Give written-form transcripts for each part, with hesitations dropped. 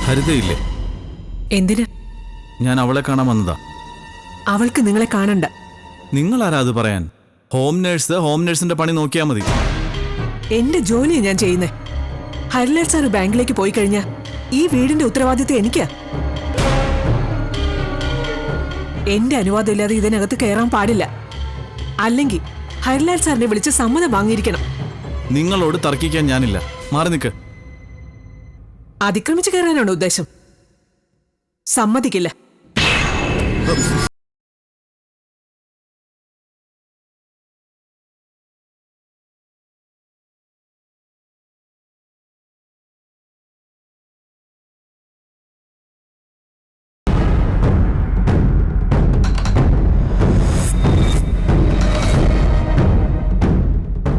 ഹരിതയില്ലേ? എന്തിന്? ഞാൻ അവളെ കാണാൻ വന്നതാ. അവൾക്ക് നിങ്ങളെ കാണണ്ട. നിങ്ങൾ ആരാ അത് പറയാൻ? ഹോം നേഴ്സിന്റെ പണി നോക്കിയാ മതി. എന്റെ ജോലിയാ ഞാൻ ചെയ്യുന്നേ. ഹരിലാൽ സാർ ബാങ്കിലേക്ക് പോയി കഴിഞ്ഞാ ഈ വീടിന്റെ ഉത്തരവാദിത്വം എനിക്കാ. എന്റെ അനുവാദം ഇല്ലാതെ ഇതിനകത്ത് കയറാൻ പാടില്ല. അല്ലെങ്കിൽ ഹരിലാൽ സാറിനെ വിളിച്ച് സമ്മതം വാങ്ങിയിരിക്കണം. നിങ്ങളോട് തർക്കിക്കാൻ ഞാനില്ല. മാറി നിൽക്ക്. അതിക്രമിച്ച് കയറാനാണ് ഉദ്ദേശം? സമ്മതിക്കില്ല.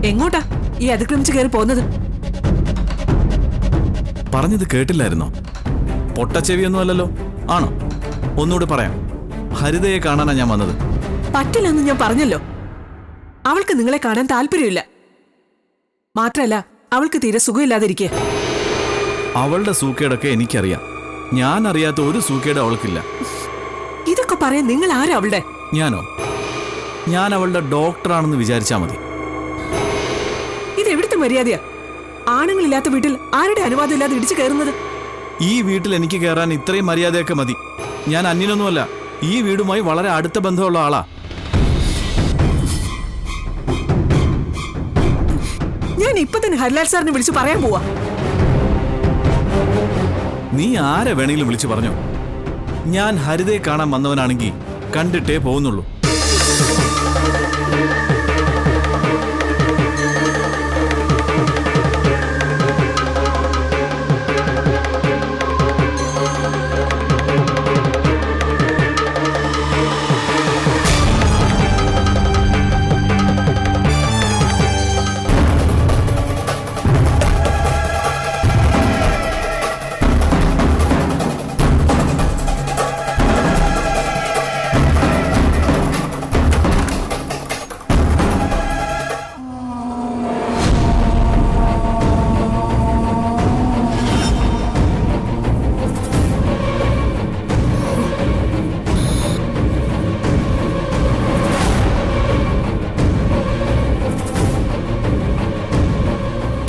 എങ്ങോട്ടാ ഈ അതിക്രമിച്ച് കയറി പോകുന്നത്? പറഞ്ഞത് കേട്ടില്ലായിരുന്നോ? പൊട്ടച്ചെവിയൊന്നും അല്ലല്ലോ. ആണോ? ഒന്നുകൂടെ പറയാം. ഹരിതയെ കാണാനാ ഞാൻ വന്നത്. പറ്റില്ലെന്ന് ഞാൻ പറഞ്ഞല്ലോ. അവൾക്ക് നിങ്ങളെ കാണാൻ താല്പര്യമില്ല. മാത്രല്ല അവൾക്ക് തീരെ സുഖമില്ലാതിരിക്കെ. അവളുടെ സൂക്കേടൊക്കെ എനിക്കറിയാം. ഞാൻ അറിയാത്ത ഒരു സൂക്കേട് അവൾക്കില്ല. ഇതൊക്കെ പറയാൻ നിങ്ങൾ ആരാ അവളുടെ? ഞാനോ? ഞാൻ അവളുടെ ഡോക്ടറാണെന്ന് വിചാരിച്ചാ മതി. ഇതെവിടുത്തെ മര്യാദയാ? ആണുങ്ങളില്ലാത്ത വീട്ടിൽ ആരുടെ അനുവാദം ഇല്ലാതെ ഇടിച്ചു കയറുന്നത്? ഈ വീട്ടിൽ എനിക്ക് കയറാൻ ഇത്രയും മര്യാദയൊക്കെ മതി. ഞാൻ അന്യനൊന്നുമല്ല. ഈ വീടുമായി വളരെ അടുത്ത ബന്ധമുള്ള ആളാ. ഞാൻ ഇപ്പൊ തന്നെ ഹരിലാൽ സാറിനെ വിളിച്ചു പറയാൻ പോവാ. നീ ആരെ വേണമെങ്കിലും വിളിച്ചു പറഞ്ഞോ. ഞാൻ ഹരിതയെ കാണാൻ വന്നവനാണെങ്കിൽ കണ്ടിട്ടേ പോകുന്നുള്ളൂ.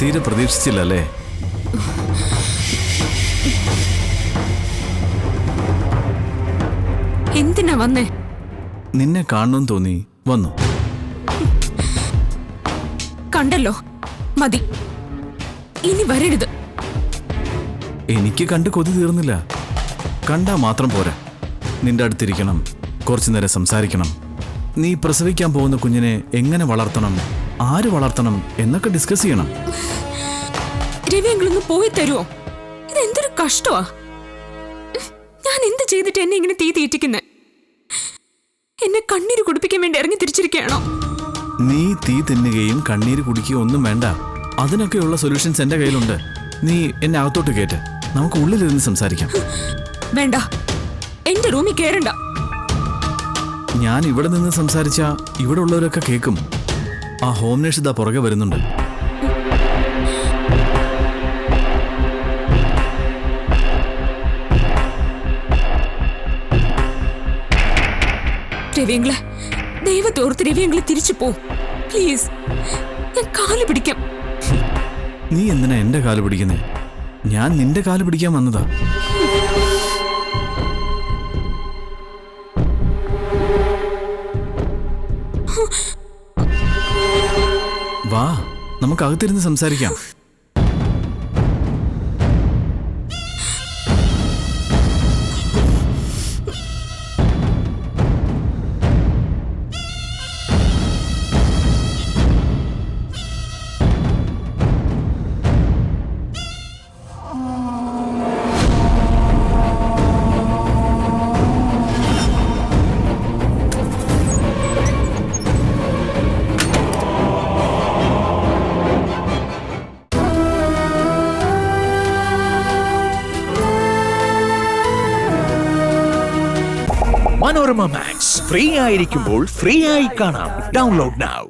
തീരെ പ്രതീക്ഷിച്ചില്ലല്ലേ? എന്തിനാ വന്നേ? നിന്നെ കാണണമെന്ന് തോന്നി വന്നു. കണ്ടല്ലോ, മതി. ഇനി വരരുത്. എനിക്ക് കണ്ട് കൊതി തീർന്നില്ല. കണ്ടാ മാത്രം പോരാ. നിന്റെ അടുത്തിരിക്കണം, കുറച്ചു നേരം സംസാരിക്കണം. നീ പ്രസവിക്കാൻ പോകുന്ന കുഞ്ഞിനെ എങ്ങനെ വളർത്തണം, ആര് വളർത്തണം എന്നൊക്കെ ഡിസ്കസ് ചെയ്യണം. രവിയെങ്കിലൊന്ന് പോയി തരുമോ? ഇതെന്തൊരു കഷ്ടമാ. ഞാൻ എന്ത് ചെയ്തിട്ട് എന്നെ ഇങ്ങനെ തീ തീറ്റിക്കുന്നേ? എന്നെ കണ്ണീര് കുടിപ്പിക്കാൻ വേണ്ടി ഇറങ്ങി തിരിച്ചിരിക്കുകയാണോ? നീ തീ തിന്നുകയും കണ്ണീര് കുടിക്കുകയും ഒന്നും വേണ്ട. അതിനൊക്കെയുള്ള സൊല്യൂഷൻസ് എന്റെ കയ്യിലുണ്ട്. നീ എന്നെ അകത്തോട്ട് കേട്ട് നമുക്ക് ഉള്ളിലിരുന്ന് സംസാരിക്കാം. വേണ്ട, എന്റെ റൂമിൽ കയറണ്ട. ഞാൻ ഇവിടെ നിന്ന് സംസാരിച്ച ഇവിടെ ഉള്ളവരൊക്കെ കേൾക്കും. ആ ഹോം നേഴ്സ് ഇതാ പുറകെ വരുന്നുണ്ട്. രവിയങ്ങളെ, ദൈവത്തോർത്ത് രവിയങ്ങളെ തിരിച്ചു പോ പ്ലീസ്. ഞാൻ കാല് പിടിക്കാം. നീ എന്തിനാ എന്റെ കാല് പിടിക്കുന്നേ? ഞാൻ നിന്റെ കാല് പിടിക്കാൻ വന്നതാ. വാ, നമുക്ക് അകത്തിരുന്ന് സംസാരിക്കാം. മനോരമ മാക്സ് ഫ്രീ ആയിരിക്കുമ്പോൾ ഫ്രീ ആയി കാണാം. Download now.